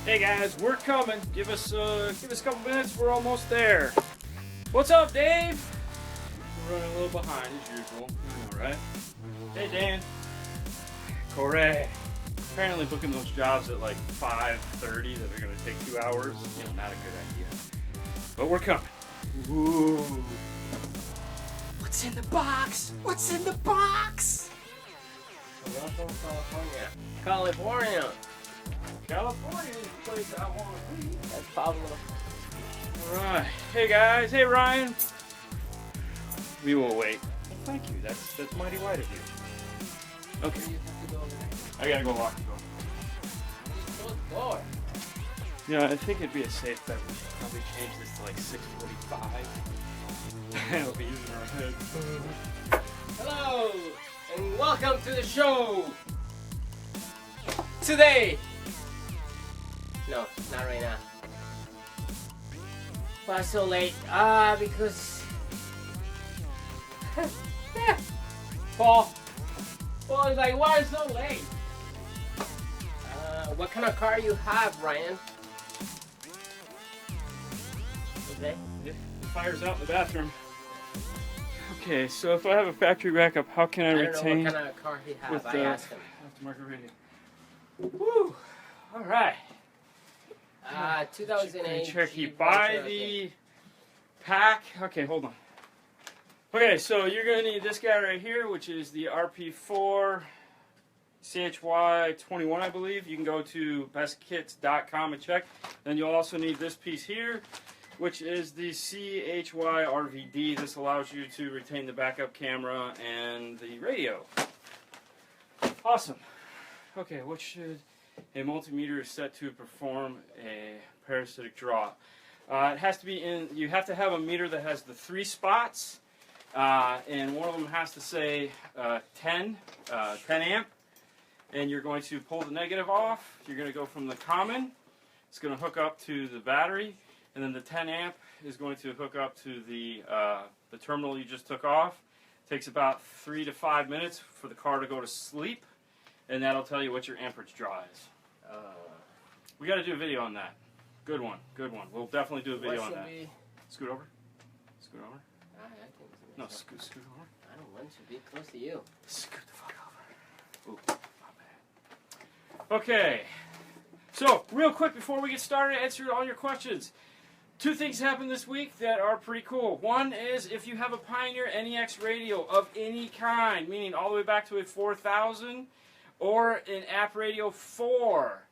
Hey guys, we're coming. Give us a couple minutes. We're almost there. What's up, Dave? We're running a little behind as usual. All right. Hey, Dan. Correct. Apparently, booking those jobs at like 5:30 that are going to take 2 hours. Not a good idea. But we're coming. Ooh. What's in the box? What's in the box? Welcome, California. California. California is the place I want to be. That's Pablo. Alright. Hey guys. Hey Ryan. We will wait. Well, thank you. That's mighty white of you. Okay. I gotta go lock the door. Close the door. Yeah, I think it'd be a safe bet. We should probably change this to like 6:45. It'll be using our head. Hello, and welcome to the show. Today. No, not right now. Why so late? Because Paul is like, why so late? What kind of car you have, Ryan? Okay. Yeah, the fire's out in the bathroom. Okay, so if I have a factory backup, how can I I don't retain know what kind of car he has. with I asked him. aftermarket radio? Woo! All right. 2008 Cherokee. Jeep Buy Retro, the pack. Okay, hold on. Okay, so you're going to need this guy right here, which is the RP4 CHY21, I believe. You can go to bestkits.com and check. Then you'll also need this piece here, which is the CHY-RVD. This allows you to retain the backup camera and the radio. Awesome. Okay, what should a multimeter is set to perform a parasitic draw? It has to be in, you have to have a meter that has the 3 spots, and one of them has to say 10 amp, and you're going to pull the negative off. You're going to go from the common, it's going to hook up to the battery, and then the 10 amp is going to hook up to the terminal you just took off. It takes about 3 to 5 minutes for the car to go to sleep, and that'll tell you what your amperage draw is. We got to do a video on that. Good one, good one. We'll definitely do a video on that. Scoot over. Scoot over. No, scoot over. I don't want to be close to you. Scoot the fuck over. Ooh, my bad. Okay. So, real quick before we get started, answer all your questions. 2 things happened this week that are pretty cool. One is if you have a Pioneer NEX radio of any kind, meaning all the way back to a 4000 or an app radio 4.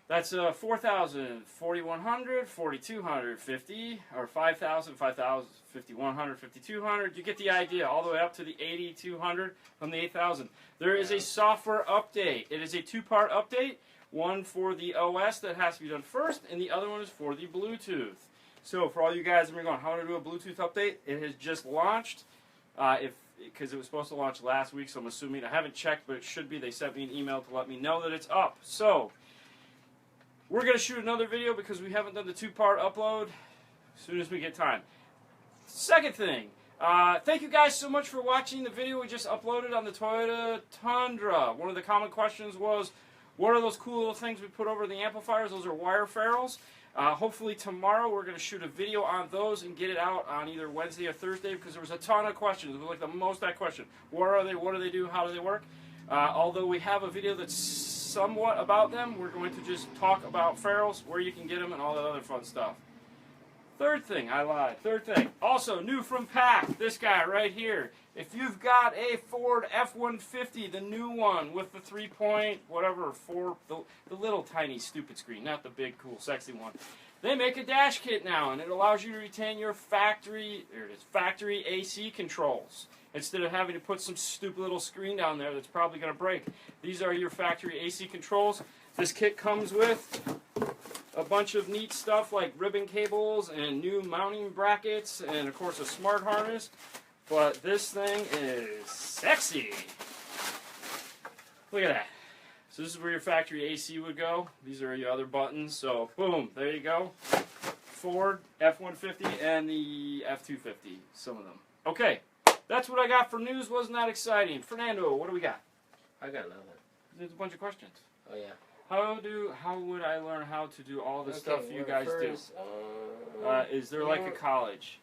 That's a 4000, 4100, 4200, 50, or 5000, 5000, 5100, 5200. You get the idea, all the way up to the 8200 from the 8000. There is a software update. It is a 2-part update. One for the OS that has to be done first, and the other one is for the Bluetooth. So for all you guys that are going, how to do a Bluetooth update? It has just launched. Because it was supposed to launch last week, so I'm assuming, I haven't checked, but it should be. They sent me an email to let me know that it's up. So, we're going to shoot another video because we haven't done the 2-part upload as soon as we get time. Second thing, thank you guys so much for watching the video we just uploaded on the Toyota Tundra. One of the common questions was, what are those cool little things we put over the amplifiers? Those are wire ferrules. Hopefully tomorrow we're going to shoot a video on those and get it out on either Wednesday or Thursday because there was a ton of questions. It was like the most that question. What are they? What do they do? How do they work? Although we have a video that's somewhat about them, we're going to just talk about ferrules, where you can get them, and all that other fun stuff. Third thing, I lied. Third thing, also new from Pack, this guy right here. If you've got a Ford F-150, the new one with the 3-point, whatever, 4, the little tiny stupid screen, not the big, cool, sexy one. They make a dash kit now, and it allows you to retain your factory, there it is, factory AC controls. Instead of having to put some stupid little screen down there that's probably going to break. These are your factory AC controls. This kit comes with a bunch of neat stuff like ribbon cables and new mounting brackets and of course a smart harness. But this thing is sexy. Look at that. So this is where your factory AC would go. These are your other buttons. So boom, there you go. Ford F-150 and the F-250, some of them. Okay, that's what I got for news. Wasn't that exciting? Fernando, what do we got? I got nothing. There's a bunch of questions. Oh, yeah. How would I learn how to do all the stuff you guys first, do? Is there like a college?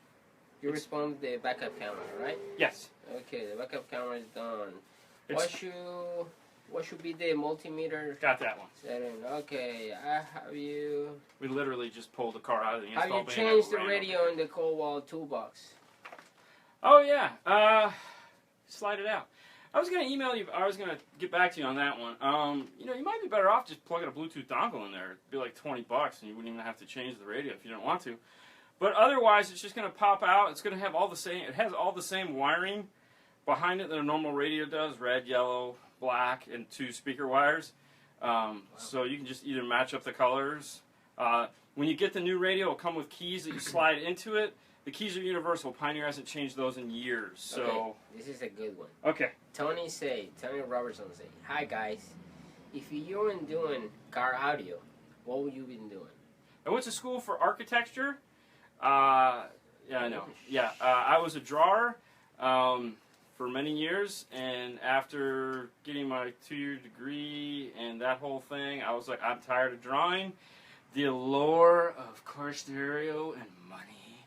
You respond with the backup camera, right? Yes. Okay, the backup camera is done. What should be the multimeter? Got that one. Setting. Okay, I have you. We literally just pulled the car out of the install Have bay. you changed the radio in the Cobalt toolbox? Oh yeah. Slide it out. I was gonna email you. I was gonna get back to you on that one. You know, you might be better off just plugging a Bluetooth dongle in there. It'd be like $20, and you wouldn't even have to change the radio if you didn't want to. But otherwise, it's just gonna pop out. It's gonna have all the same. It has all the same wiring behind it that a normal radio does: red, yellow, black, and 2 speaker wires. So you can just either match up the colors. When you get the new radio, it'll come with keys that you slide into it. The keys are universal. Pioneer hasn't changed those in years. So okay, this is a good one. Okay. Tony Robertson say, "Hi guys, if you weren't doing car audio, what would you been doing?" I went to school for architecture. Yeah, I know. Yeah, I was a drawer for many years, and after getting my 2-year degree and that whole thing, I was like, I'm tired of drawing. The allure of car stereo and money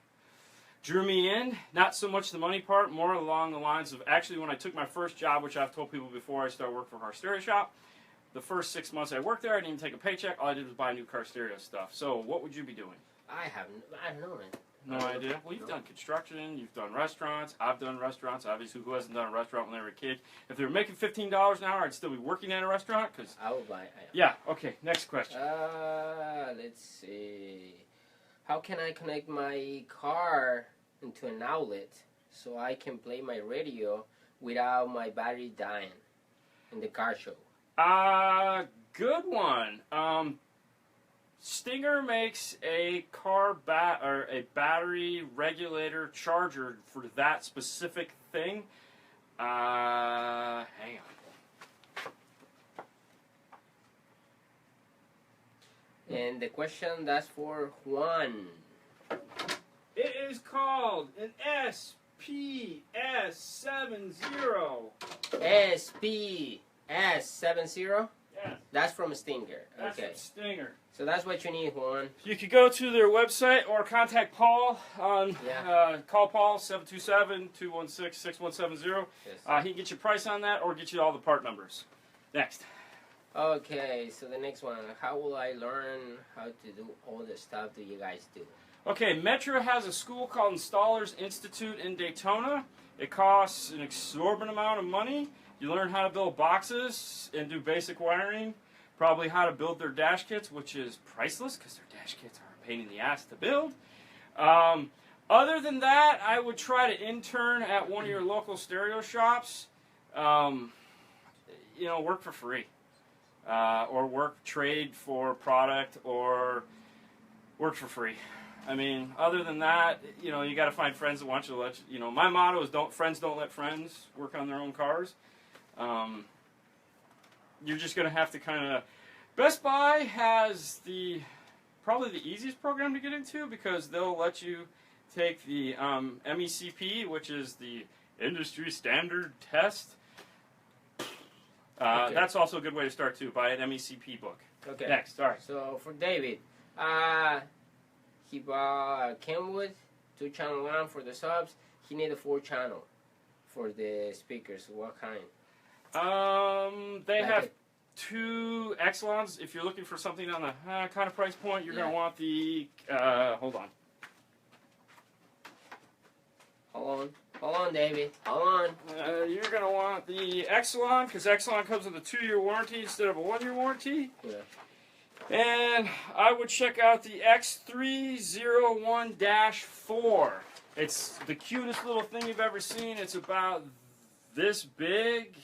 drew me in. Not so much the money part, more along the lines of actually when I took my first job, which I've told people before I started working for a car stereo shop, the first 6 months I worked there, I didn't even take a paycheck. All I did was buy new car stereo stuff. So what would you be doing? I don't know, man. No idea. Well, you've done construction, you've done restaurants, I've done restaurants. Obviously, who hasn't done a restaurant when they were a kid? If they were making $15 an hour, I'd still be working at a restaurant. Cause I would buy. Yeah, okay, next question. Let's see. How can I connect my car into an outlet so I can play my radio without my battery dying in the car show? Good one. Stinger makes a a battery regulator charger for that specific thing. Hang on. And the question, that's for Juan. It is called an SPS70. SPS70? Yes. That's from Stinger. That's okay. from Stinger. So that's what you need, Juan. You could go to their website or contact Paul on call Paul 727-216-6170. Yes. He can get you a price on that or get you all the part numbers. Next. Okay, so the next one. How will I learn how to do all the stuff that you guys do? Okay, Metro has a school called Installers Institute in Daytona. It costs an exorbitant amount of money. You learn how to build boxes and do basic wiring. Probably how to build their dash kits, which is priceless because their dash kits are a pain in the ass to build. Other than that, I would try to intern at one of your local stereo shops. You know, work for free. Or trade for product or work for free. I mean, other than that, you know, you got to find friends that want you to let you know. My motto is friends don't let friends work on their own cars. You're just going to have to kind of... Best Buy has probably the easiest program to get into because they'll let you take the MECP, which is the industry standard test. Okay. That's also a good way to start too. Buy an MECP book. Okay. Next, all right. So for David, he bought Kenwood 2-channel lamp for the subs. He needed a 4-channel for the speakers. What kind? They have 2 Exelons. If you're looking for something on the kind of price point, you're going to want the... hold on. Hold on, David. Hold on. You're going to want the Exelon, because Exelon comes with a 2-year warranty instead of a 1-year warranty. Yeah. And I would check out the X301-4. It's the cutest little thing you've ever seen. It's about this big.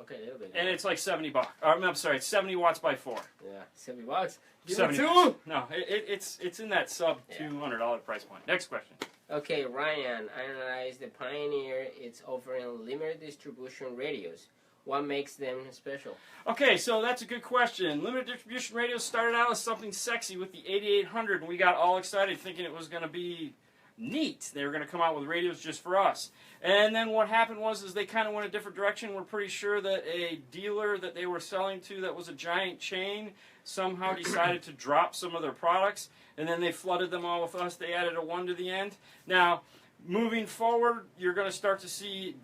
Okay, a little bit. And it's like $70. I'm sorry, it's 70 watts by 4. Yeah, $70. 70. Two? No, it's in that sub $200 price point. Next question. Okay, Ryan, I analyzed the Pioneer. It's offering limited distribution radios. What makes them special? Okay, so that's a good question. Limited distribution radios started out as something sexy with the 8800, and we got all excited thinking it was going to be neat. They were going to come out with radios just for us. And then what happened was they kind of went a different direction. We're pretty sure that a dealer that they were selling to that was a giant chain somehow decided to drop some of their products, and then they flooded them all with us. They added a 1 to the end. Now, moving forward, you're going to start to see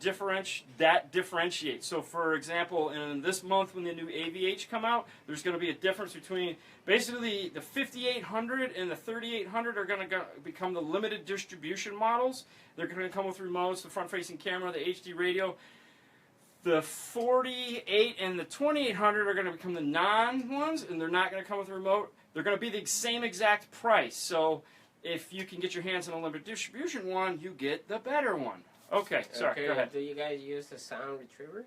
that differentiate. So, for example, in this month when the new AVH come out, there's going to be a difference between basically the 5800 and the 3800 are going to become the limited distribution models. They're going to come with remotes, the front-facing camera, the HD radio. The 48 and the 2800 are going to become the non-ones, and they're not going to come with a remote. They're going to be the same exact price. So if you can get your hands on a limited distribution one, you get the better one. Okay, sorry, okay, go ahead. Do you guys use the sound retriever?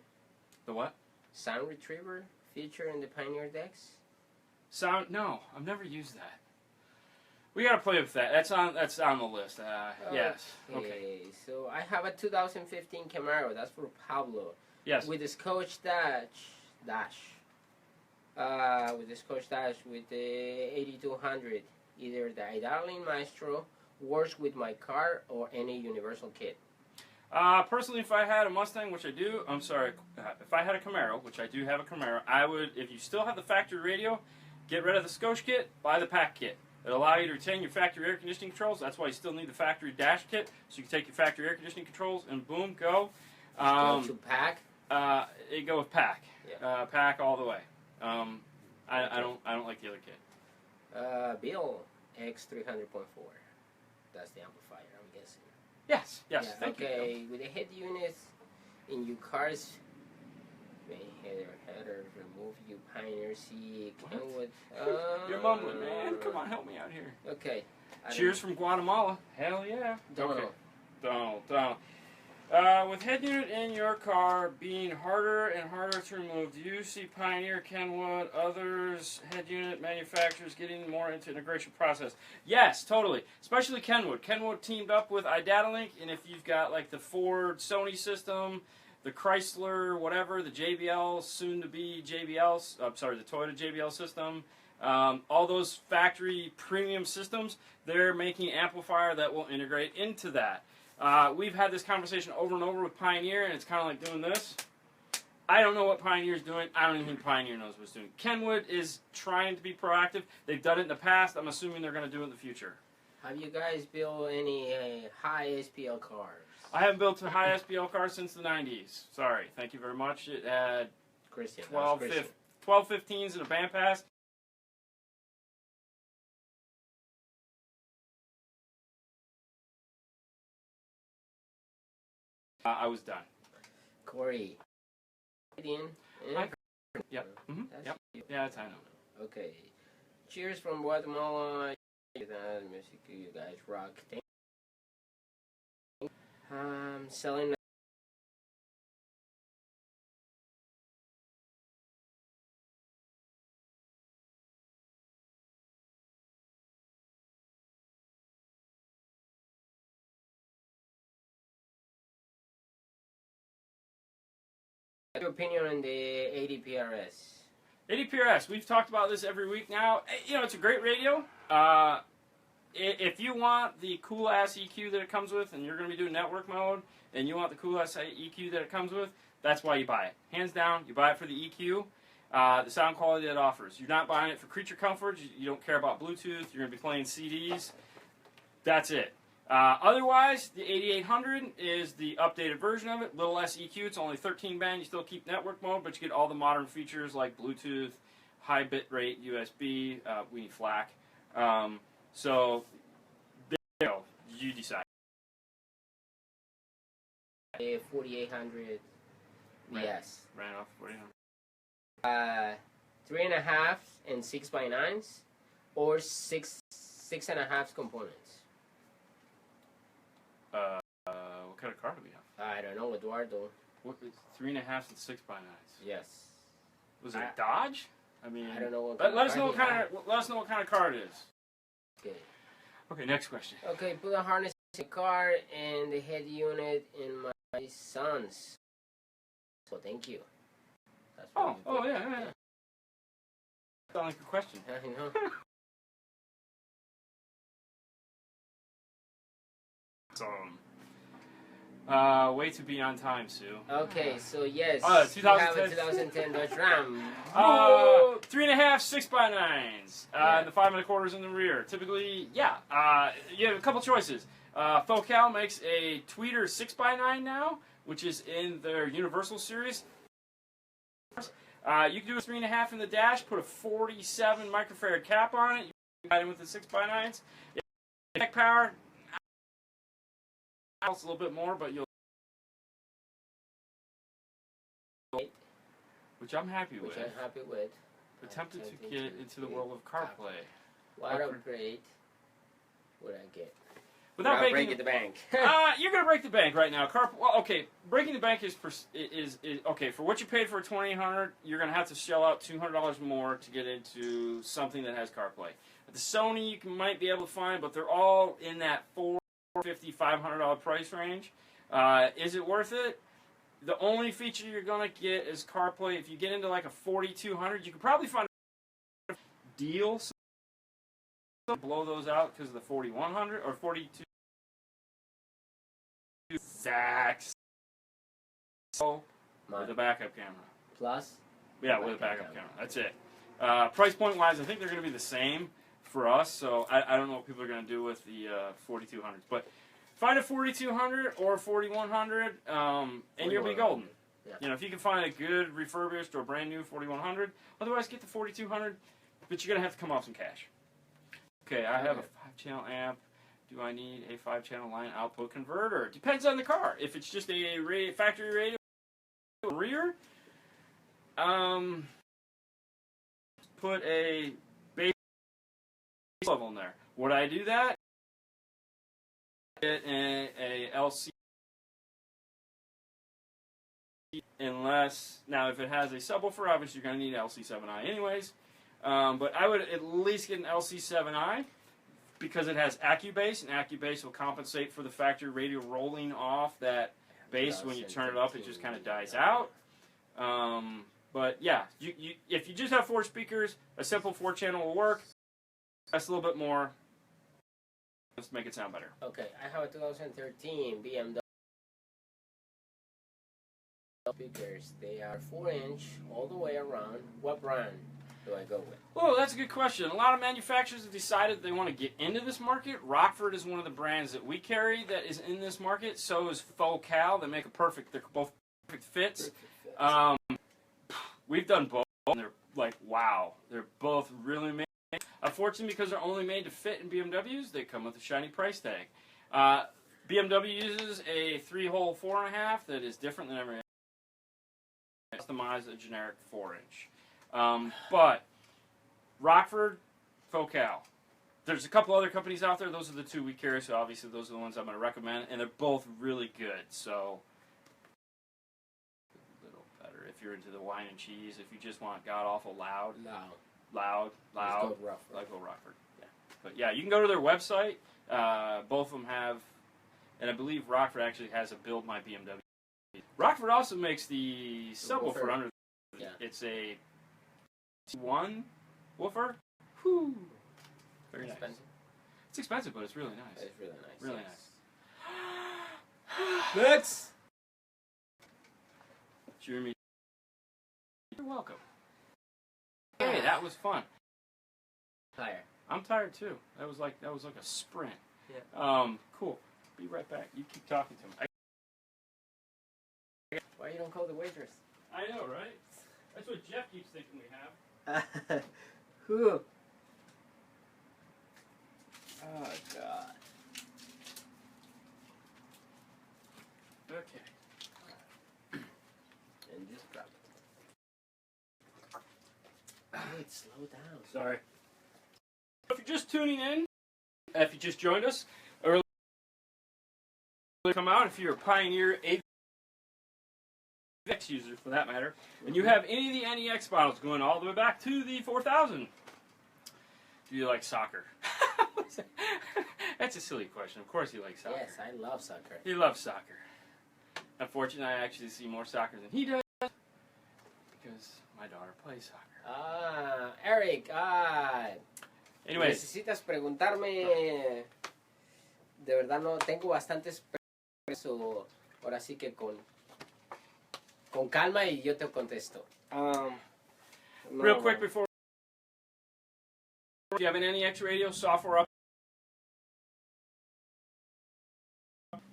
The what? Sound retriever feature in the Pioneer decks? Sound? No, I've never used that. We got to play with that. That's on the list. Yes. Okay. So I have a 2015 Camaro. That's for Pablo. Yes. With the Scotch dash. With the Scotch dash with the 8200. Either the Idaline Maestro works with my car or any universal kit. Personally, if I had a Mustang, which I do, if I had a Camaro, which I do have a Camaro, I would, if you still have the factory radio, get rid of the Scotch kit, buy the pack kit. It'll allow you to retain your factory air conditioning controls. That's why you still need the factory dash kit, so you can take your factory air conditioning controls and boom, go. Go to pack? It go with pack. Yeah. Pack all the way. I don't like the other kit. Bill X300.4. That's the amplifier, I'm guessing. Yes, Yeah, thank you. Okay, with the head units in your cars, header, remove you Pioneer C, Kenwood. You're mumbling, man. Come on, help me out here. Okay. Cheers from Guatemala. Hell yeah. Don't okay. know. Don't. With head unit in your car being harder and harder to remove, do you see Pioneer, Kenwood, others, head unit manufacturers getting more into integration process? Yes, totally. Especially Kenwood. Kenwood teamed up with Idatalink, and if you've got like the Ford Sony system, the Chrysler, whatever, the JBL, soon-to-be JBL, the Toyota JBL system, all those factory premium systems, they're making amplifier that will integrate into that. We've had this conversation over and over with Pioneer, and it's kind of like doing this. I don't know what Pioneer's doing. I don't even think Pioneer knows what it's doing. Kenwood is trying to be proactive. They've done it in the past. I'm assuming they're going to do it in the future. Have you guys built any high SPL cars? I haven't built a high SPL car since the 90s. Sorry. Thank you very much. It had 12 15s and a band pass. I was done. Corey. Yep. Mm-hmm. Yep. Yeah, that's how I know. Okay. Cheers from Guatemala. Music, you guys rock. Selling. Your opinion on the 80 PRS? 80 PRS. We've talked about this every week now. You know, it's a great radio. If you want the cool-ass EQ that it comes with, and you're going to be doing network mode, and you want the cool-ass EQ that it comes with, that's why you buy it. Hands down, you buy it for the EQ, the sound quality that it offers. You're not buying it for creature comfort. You don't care about Bluetooth. You're going to be playing CDs. That's it. Otherwise, the 8800 is the updated version of it. Little less EQ. It's only 13 band. You still keep network mode, but you get all the modern features like Bluetooth, high bit rate, USB. We need FLAC. So, there you go. You decide. 4800. Yes. Ran off 4800. 3.5 and 6x9s, or 6.5 components. What kind of car do we have? I don't know, Eduardo. What, 3.5 and 6x9s. Yes. Was it a Dodge? I mean, I don't know what let us know what kind of car it is. Okay. Okay, next question. Okay, put a harness in the car and the head unit in my son's. So thank you. That's yeah. Sound like a question. I know. Way to be on time, Sue. Okay, so yes, you 2010. have a 2010 Dodge Ram. 3.5 6x9s. And the 5 1/4s in the rear. Typically, yeah. You have a couple choices. Focal makes a tweeter 6x9 now, which is in their Universal series. You can do a 3.5 in the dash, put a 47 microfarad cap on it. You can ride it with the 6x9s. Back power, a little bit more, but you'll. Which I'm happy with. Which I'm happy with. Attempted to get into the world of Carplay. What upgrade would I get? Without breaking the bank. You're gonna break the bank right now. Well, okay, breaking the bank is okay for what you paid for a 2800. You're gonna have to shell out $200 more to get into something that has CarPlay. The Sony you might be able to find, but they're all in that $450, $500 price range. Is it worth it? The only feature you're gonna get is CarPlay. If you get into like a 4200, you could probably find a deal. Blow those out because of the 4100 or 42. Exact. With a backup camera. Plus? Yeah, with a backup camera. That's it. Price point wise, I think they're going to be the same for us. So I don't know what people are going to do with the 4200s, but find a 4200 or 4100, and you'll be golden. Yeah. You know, if you can find a good refurbished or brand new 4100, otherwise get the 4200, but you're going to have to come off some cash. Okay, I have a 5-channel amp. Do I need a 5-channel line output converter? Depends on the car. If it's just a factory radio rear, put a bass level in there. Would I do that? Get a LC, unless now if it has a subwoofer, obviously you're going to need LC7i anyways. But I would at least get an LC7i because it has AccuBass, and AccuBass will compensate for the factory radio rolling off that bass. When you turn it up, it just kind of dies out. But yeah, if you just have 4 speakers, a simple 4-channel will work. That's a little bit more. Let's make it sound better. Okay, I have a 2013 BMW speakers. They are 4-inch all the way around. What brand do I go with? Oh, that's a good question. A lot of manufacturers have decided they want to get into this market. Rockford is one of the brands that we carry that is in this market. So is Focal. They make they're both perfect fits. We've done both, and they're like, wow. They're both really made. Unfortunately, because they're only made to fit in BMWs, they come with a shiny price tag. BMW uses a 3-hole 4.5 that is different than every other. Customize a generic 4-inch. But Rockford, Focal. There's a couple other companies out there. Those are the 2 we carry, so obviously those are the ones I'm going to recommend, and they're both really good. So a little better if you're into the wine and cheese. If you just want god awful loud. Let's go Rockford. Yeah. But yeah, you can go to their website. Both of them have, and I believe Rockford actually has a Build My BMW. Rockford also makes the subwoofer under. Yeah. It's a 1 woofer. Whew. Very expensive. Nice. It's expensive, but it's really nice. It's really nice. Really nice. Next. Jeremy. You're welcome. Hey, that was fun. Tired. I'm tired too. That was like a sprint. Yeah. Cool. Be right back. You keep talking to me. Why you don't call the waitress? I know, right? That's what Jeff keeps thinking we have. Who? Oh God. Okay. And just drop it. Wait, slow down. Sorry. If you're just tuning in, if you just joined us, early come out if you're a Pioneer AVX user for that matter, and you have any of the NEX models going all the way back to the 4000. Do you like soccer? That's a silly question. Of course you like soccer. Yes, I love soccer. He loves soccer. Unfortunately, I actually see more soccer than he does because my daughter plays soccer. Eric, Anyways. necesitas preguntarme. De verdad no tengo bastantes preguntas. ahora sí que con calma y yo te contesto. Real quick before, do you have an NEX radio software up?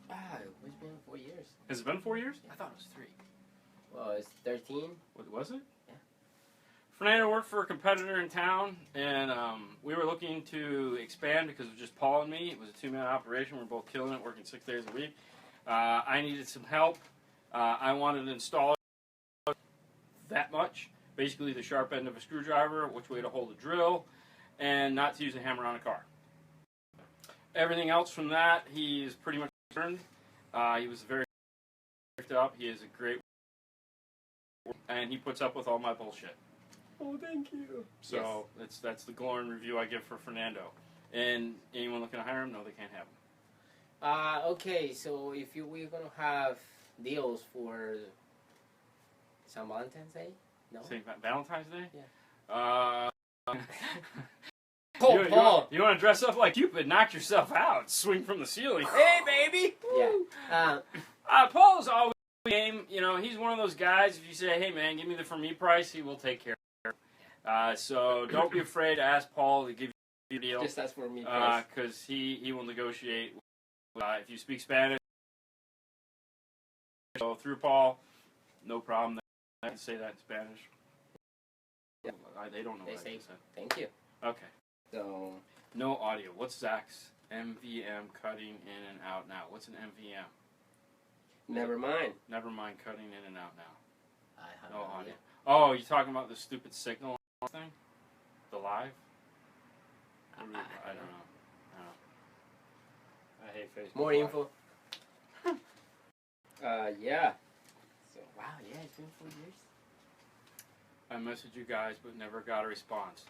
It's been 4 years. Has it been 4 years? I thought it was 3. Well, it's 13. What was it? Yeah. Fernando worked for a competitor in town, and we were looking to expand because it was just Paul and me. It was a 2-man operation. We were both killing it, working 6 days a week. I needed some help. I wanted to install it that much. Basically, the sharp end of a screwdriver, which way to hold a drill, and not to use a hammer on a car. Everything else from that, he is pretty much learned. He was very picked up. He is a great, and he puts up with all my bullshit. Oh, thank you. So that's the glowing review I give for Fernando. And anyone looking to hire him, no, they can't have him. Okay, so if we're gonna have deals for St. Valentine's Day, no? St. Valentine's Day? Yeah. Paul! You want to dress up like Cupid, knock yourself out, swing from the ceiling. Hey, baby! Yeah. Paul is always game. You know, he's one of those guys. If you say, "Hey, man, give me the for me price," he will take care of it. So don't be afraid to ask Paul to give you a deal. Just ask for me price. Because he will negotiate. If you speak Spanish, so through Paul, no problem. I can say that in Spanish. Yeah. They don't know They what say I just said. thank you. Okay. So No audio. What's Zach's MVM cutting in and out now? What's an MVM? never mind. Never mind cutting in and out now. I have No no audio. idea. Oh, you talking about the stupid signal thing? The live? I don't know. I hate Facebook. More Live. info. Yeah. So wow, yeah, it's been 4 years. I messaged you guys, but never got a response.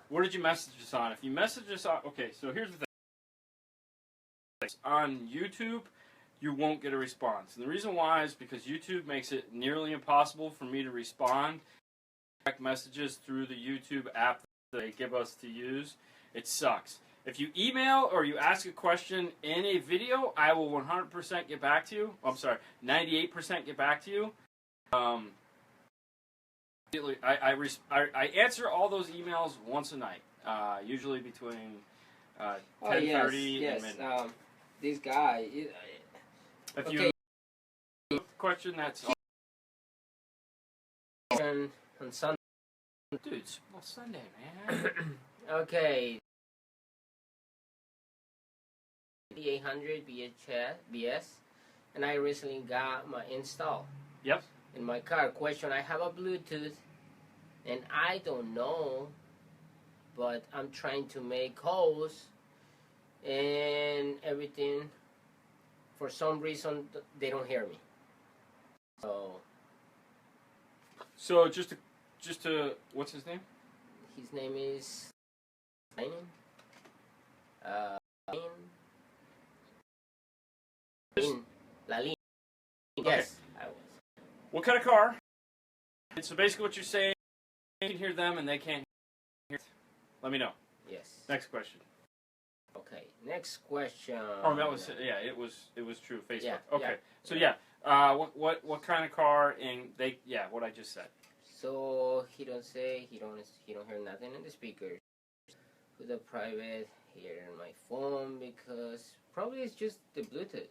What did you message us on? If you message us on, okay, so here's the thing. On YouTube, you won't get a response. And the reason why is because YouTube makes it nearly impossible for me to respond direct messages through the YouTube app that they give us to use. It sucks. If you email or you ask a question in a video, I will 100% get back to you. Oh, I'm sorry, 98% get back to you. I answer all those emails once a night, usually between 10:30 and midnight. This guy. If okay. you have a question, that's all. On Sunday. Dude, it's Sunday, man. Okay. 800 BS, and I recently got my install. Yep. In my car. Question: I have a Bluetooth, and I don't know, but I'm trying to make calls, and everything. For some reason, they don't hear me. So just to what's his name? His name is Lenin. Lalin. Yes, I was. What kind of car? So basically, what you're saying, you can hear them and they can't hear. Let me know. Yes. Next question. Okay. Next question. Oh, that was it was true. Facebook. Yeah, okay. yeah. So what kind of car? And what I just said. So he don't hear nothing in the speakers. With the private here in my phone because probably it's just the Bluetooth.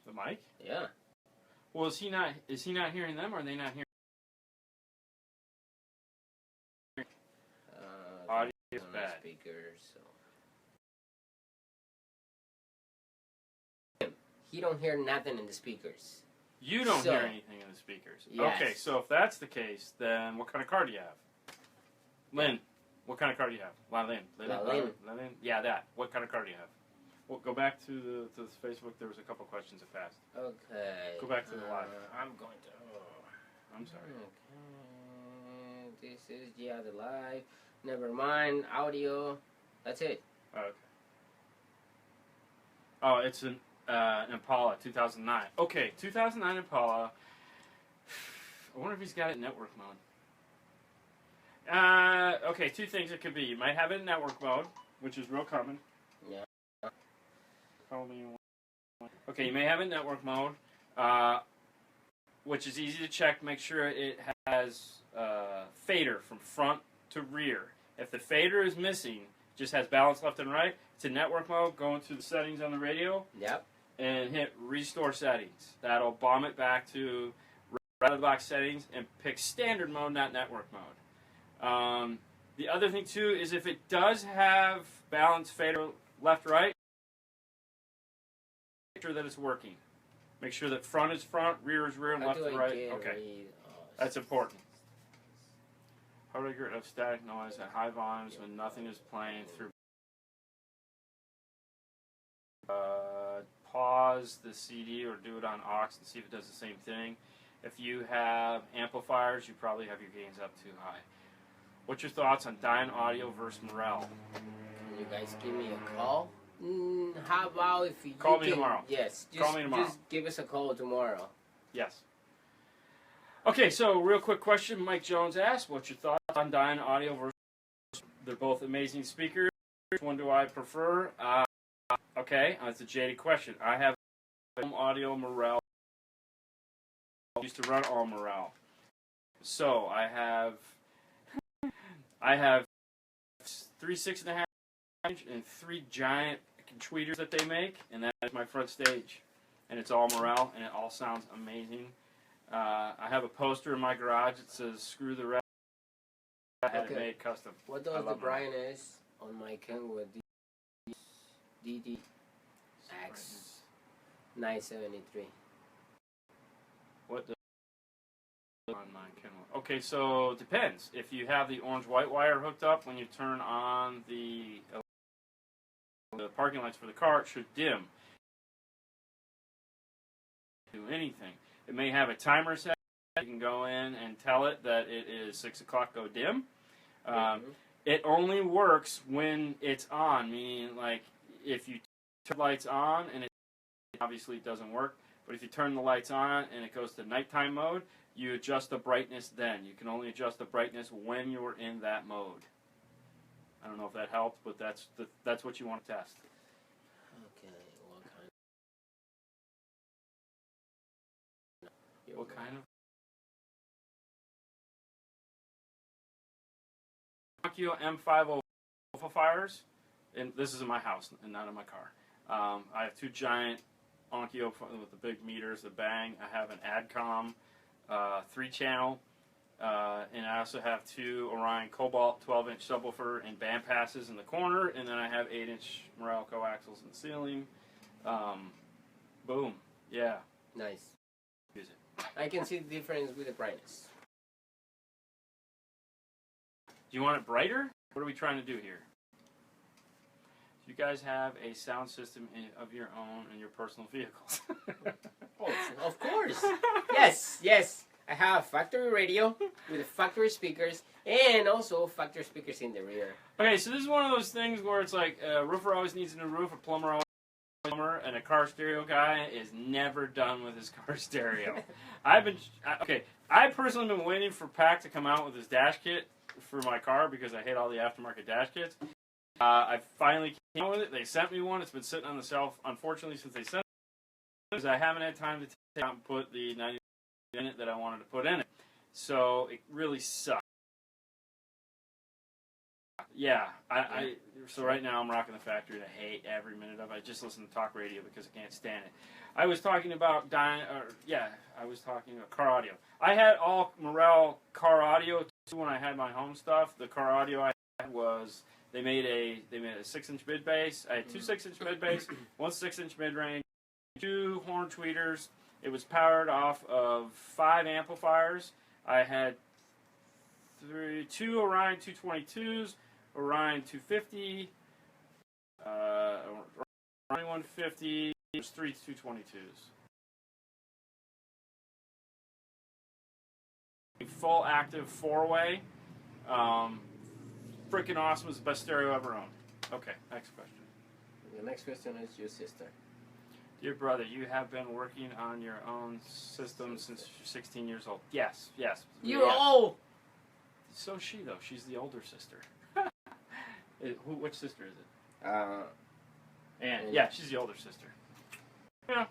The mic? Yeah. Well, is he not hearing them, or are they not hearing? Audio is bad. Speakers, so. He don't hear nothing in the speakers. You don't hear anything in the speakers. Yes. Okay, so if that's the case, then what kind of car do you have? Lynn, what kind of car do you have? Lynn. Yeah, that. What kind of car do you have? Well, go back to the Facebook. There was a couple questions that passed. Okay. Go back to the live. I'm going to. I'm sorry. Okay. This is the live. Never mind. Audio. That's it. Okay. Oh, it's an Impala 2009. Okay, 2009 Impala. I wonder if he's got it in network mode. Okay, two things it could be. You might have it in network mode, which is real common. Yeah. Call me Okay, you may have a network mode, which is easy to check. Make sure it has fader from front to rear. If the fader is missing, just has balance left and right, it's in network mode. Go into the settings on the radio. Yep. And hit restore settings. That'll bomb it back to out-of-the-box settings and pick standard mode, not network mode. The other thing too is if it does have balance fader left-right, make sure that it's working. Make sure that front is front, rear is rear, and left is right. Okay, that's important. How do I get rid of static noise at high volumes when nothing is playing through? Pause the CD or do it on aux and see if it does the same thing. If you have amplifiers, you probably have your gains up too high. What's your thoughts on Dyne Audio versus Morel? Can you guys give me a call? How about if you call me tomorrow? Yes, call me tomorrow. Just give us a call tomorrow. Yes. Okay, so real quick question. Mike Jones asked, what's your thoughts on Dyne Audio versus? They're both amazing speakers. Which one do I prefer? Okay, that's a jaded question. I have home audio Morel. I used to run all Morel. So I have 3 6.5 inch and 3 giant tweeters that they make, and that's my front stage. And it's all Morel, and it all sounds amazing. I have a poster in my garage that says "Screw the rest." I had it made custom. What does the brightness on my Kenwood DD X 973? What does on my Kenwood? Okay, so it depends. If you have the orange white wire hooked up, when you turn on the parking lights for the car, it should dim. Do anything. It may have a timer set. You can go in and tell it that it is 6 o'clock, go dim. It only works when it's on, meaning like if you turn the lights on and it obviously doesn't work, but if you turn the lights on and it goes to nighttime mode, you adjust the brightness then. You can only adjust the brightness when you're in that mode. I don't know if that helped, but that's what you want to test. Okay, What kind of? Onkyo M50 amplifiers, and this is in my house and not in my car. I have 2 giant Onkyo with the big meters, the Bang. I have an Adcom 3-channel, and I also have 2 Orion Cobalt 12-inch subwoofer and band passes in the corner, and then I have 8-inch Morel coaxials in the ceiling. Boom. Yeah. nice. Use it. I can see the difference with the brightness. Do you want it brighter? What are we trying to do here? Do you guys have a sound system of your own in your personal vehicles? Oh, of course. Yes. I have factory radio with factory speakers and also factory speakers in the rear. Okay, so this is one of those things where it's like a roofer always needs a new roof, a plumber always needs a plumber, and a car stereo guy is never done with his car stereo. I personally been waiting for Pac to come out with his dash kit for my car because I hate all the aftermarket dash kits. I finally came out with it. They sent me one. It's been sitting on the shelf, unfortunately, since they sent it, because I haven't had time to take it out and put the 90 in it that I wanted to put in it. So it really sucks. Yeah, so right now I'm rocking the factory. I hate every minute of it. I just listen to talk radio because I can't stand it. I was talking about I was talking about car audio. I had all Morel car audio too when I had my home stuff. The car audio I had was they made a 6-inch mid bass. I had 2 6-inch mid bass, 1 6-inch mid range, 2 horn tweeters. It was powered off of 5 amplifiers. I had 2 Orion 222s, Orion 250, Orion 150. There's 3 222s. Full active 4-way. Freaking awesome. It's the best stereo I ever owned. Okay, next question. The next question is your sister. Dear brother, you have been working on your own system since you're 16 years old. Yes. You're old! So is she, though. She's the older sister. Which sister is it? Anne. Yeah, she's the older sister. Yeah.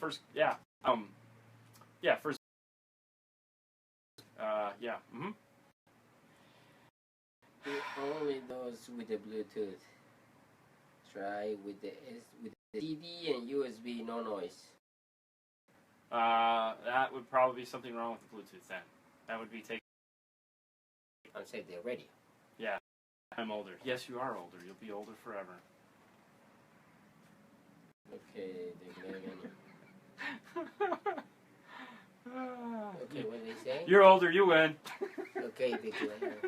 First, yeah. Yeah. First. Yeah. Mm-hmm. Only those with the Bluetooth. Try with the CD and USB, no noise. That would probably be something wrong with the Bluetooth then. That would be taking. I'm saying they're ready. Yeah. I'm older. Yes, you are older. You'll be older forever. Okay, okay, what did they say? You're older, you win. Okay, the glare annoys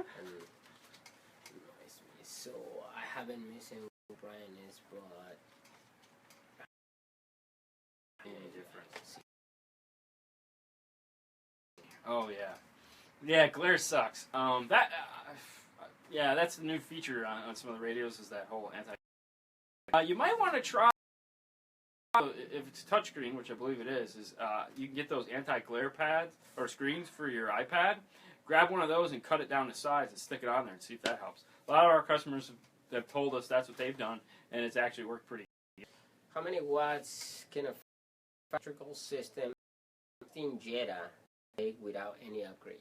me. So I haven't missing brightness, but Any difference? Oh yeah, yeah. Glare sucks. Yeah, that's a new feature on some of the radios. Is that whole anti? You might want to try. If it's touchscreen, which I believe it is you can get those anti-glare pads or screens for your iPad. Grab one of those and cut it down to size and stick it on there and see if that helps. A lot of our customers have told us that's what they've done, and it's actually worked pretty good. How many watts can a electrical system 15 Jetta take without any upgrades?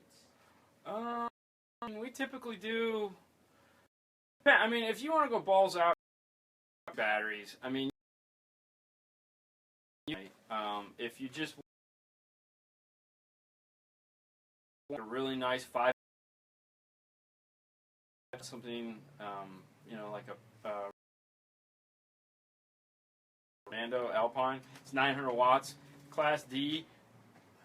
We typically do. I mean, if you want to go balls out, batteries. I mean, if you just want a really nice 5, something, like a Orlando Alpine, it's 900 watts, Class D.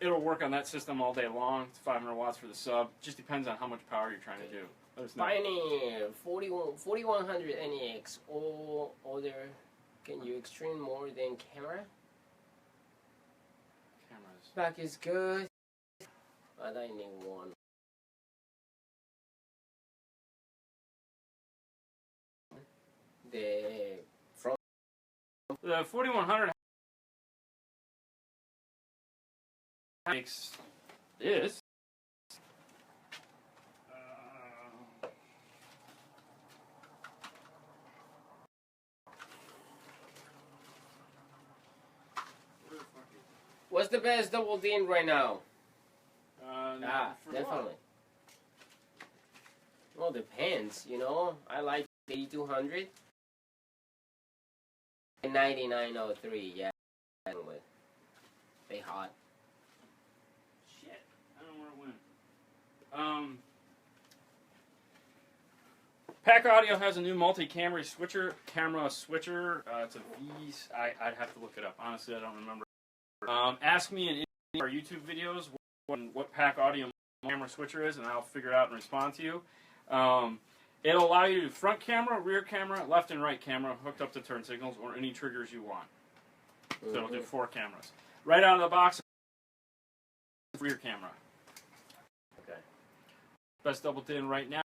It'll work on that system all day long. It's 500 watts for the sub. Just depends on how much power you're trying to do. Pioneer 4100 NEX or other. Can you extreme more than camera? Cameras. Back is good, but I need one. The front. The 4100 makes this. What's the best double DIN right now? For Definitely. what? Well, depends, I like 8200 and 9903, yeah. They hot. Shit, I don't know where it went. Pack Audio has a new multi-camera switcher. It's a V. I'd have to look it up. Honestly, I don't remember. Ask me in any of our YouTube videos what Pack Audio camera switcher is, and I'll figure it out and respond to you. It'll allow you to do front camera, rear camera, left and right camera hooked up to turn signals or any triggers you want. So it'll do 4 cameras. Right out of the box, rear camera. Okay. Best double DIN right now.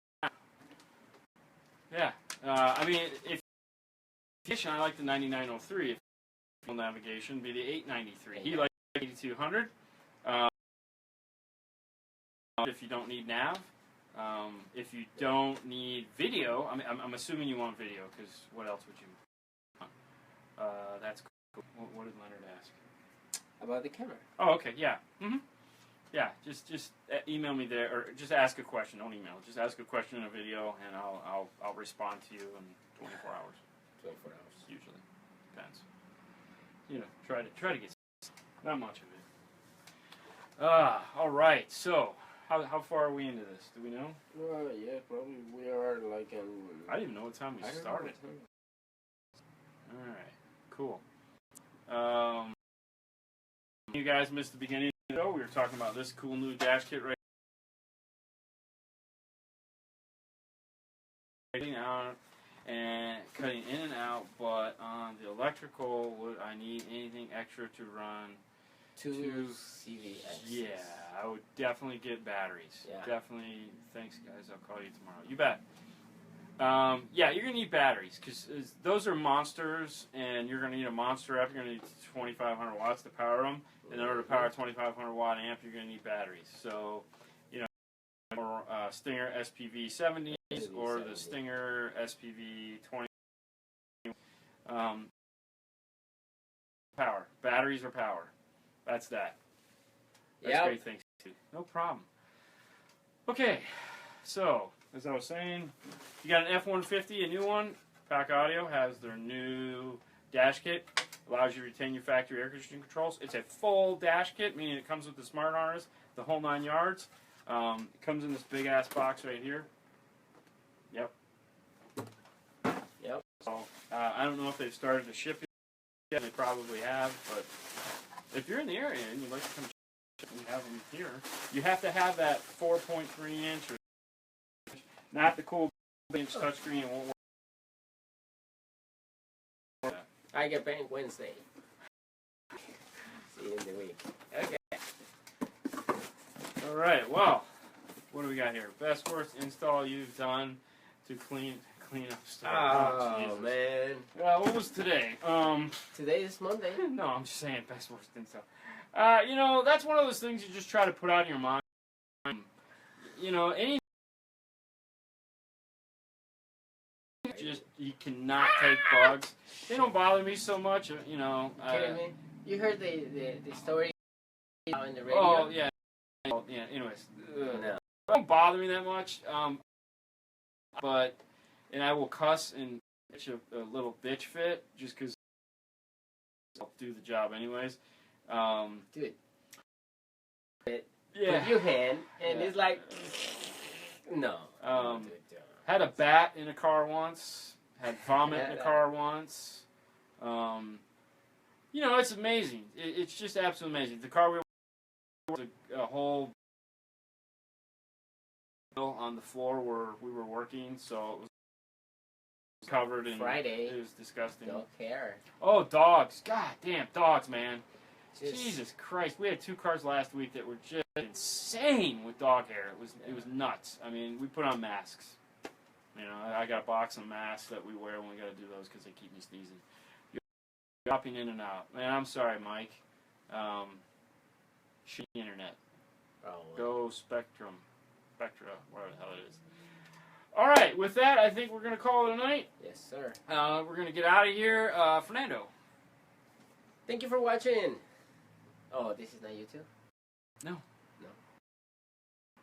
Yeah. I mean, if I like the 9903. If navigation, be the 893. He likes 8200. If you don't need nav. If you don't need video, I'm assuming you want video, because what else would you want? That's cool. What did Leonard ask? About the camera. Oh, okay, yeah. Mm-hmm. Yeah, just email me there, or just ask a question. Don't email. Just ask a question in a video, and I'll respond to you in 24 hours. 24 hours. Usually. Depends. Try to get not much of it. All right. So, how far are we into this? Do we know? Yeah, probably we are like in. I didn't even know what time we started. All right. Cool. You guys missed the beginning of the show. We were talking about this cool new dash kit right out and cutting in and out, but on the electrical, would I need anything extra to run? 2 CVX. Yeah, I would definitely get batteries. Yeah. Definitely. Thanks, guys. I'll call you tomorrow. You bet. Yeah, you're going to need batteries, because those are monsters, and you're going to need a monster amp. You're going to need 2,500 watts to power them. In order to power a 2,500 watt amp, you're going to need batteries. So, or Stinger SPV 70s or the Stinger SPV 20. power. Batteries or power. That's that. That's great. Thanks, too. No problem. Okay, so as I was saying, you got an F-150, a new one. Pack Audio has their new dash kit. Allows you to retain your factory air conditioning controls. It's a full dash kit, meaning it comes with the smart harness, the whole 9 yards. It comes in this big ass box right here. Yep. So I don't know if they've started to ship it yet. They probably have, but if you're in the area and you'd like to come ship, we have them here. You have to have that 4.3 inch, or not the cool inch touchscreen. It won't work. I get back Wednesday. See you in the week. Okay. All right. Well, what do we got here? Best worst install you've done to clean up stuff. Oh man. Well, what was today? Today is Monday. No, I'm just saying best worst install. You know, that's one of those things you just try to put out of your mind. You know, you cannot take bugs. They don't bother me so much. You know. Kidding me? You heard the story in the radio? Oh yeah. Yeah. Anyways, no. They don't bother me that much. And I will cuss and pitch a little bitch fit just because I'll do the job anyways. Dude. Yeah. Put your hand, and it's like, no. Had a bat in a car once. Had vomit in a car once. You know, it's amazing. It's just absolutely amazing. The car we was a whole on the floor where we were working, so it was covered in Friday. It was disgusting. Don't care. Oh, dogs. God damn, dogs, man. Just, Jesus Christ. We had 2 cars last week that were just insane with dog hair. It was nuts. I mean, we put on masks. You know, I got a box of masks that we wear when we got to do those because they keep me sneezing. You're dropping in and out. Man, I'm sorry, Mike. Shitty internet. Oh, Go Spectra, whatever the hell it is. All right, with that, I think we're going to call it a night. Yes, sir. We're going to get out of here. Fernando. Thank you for watching. Oh, this is not YouTube? No. No.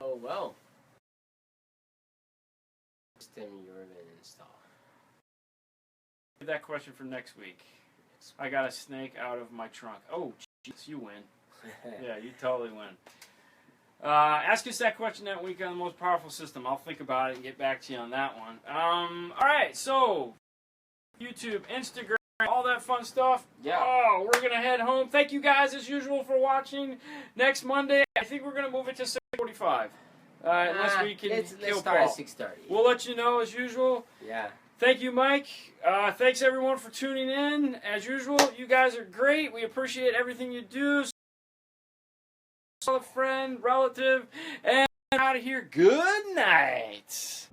Oh, well. System you're going to install. That question for next week. I got a snake out of my trunk. Oh, jeez, you win. Yeah, you totally win. Ask us that question that week on the most powerful system. I'll think about it and get back to you on that one. All right, so YouTube, Instagram, all that fun stuff. Yeah. Oh, we're gonna head home. Thank you guys as usual for watching. Next Monday, I think we're gonna move it to 6:45. Unless we can let's kill start Paul. at 6:30. We'll let you know as usual. Yeah. Thank you, Mike. Thanks everyone for tuning in. As usual, you guys are great. We appreciate everything you do. Friend, relative, and out of here. Good night.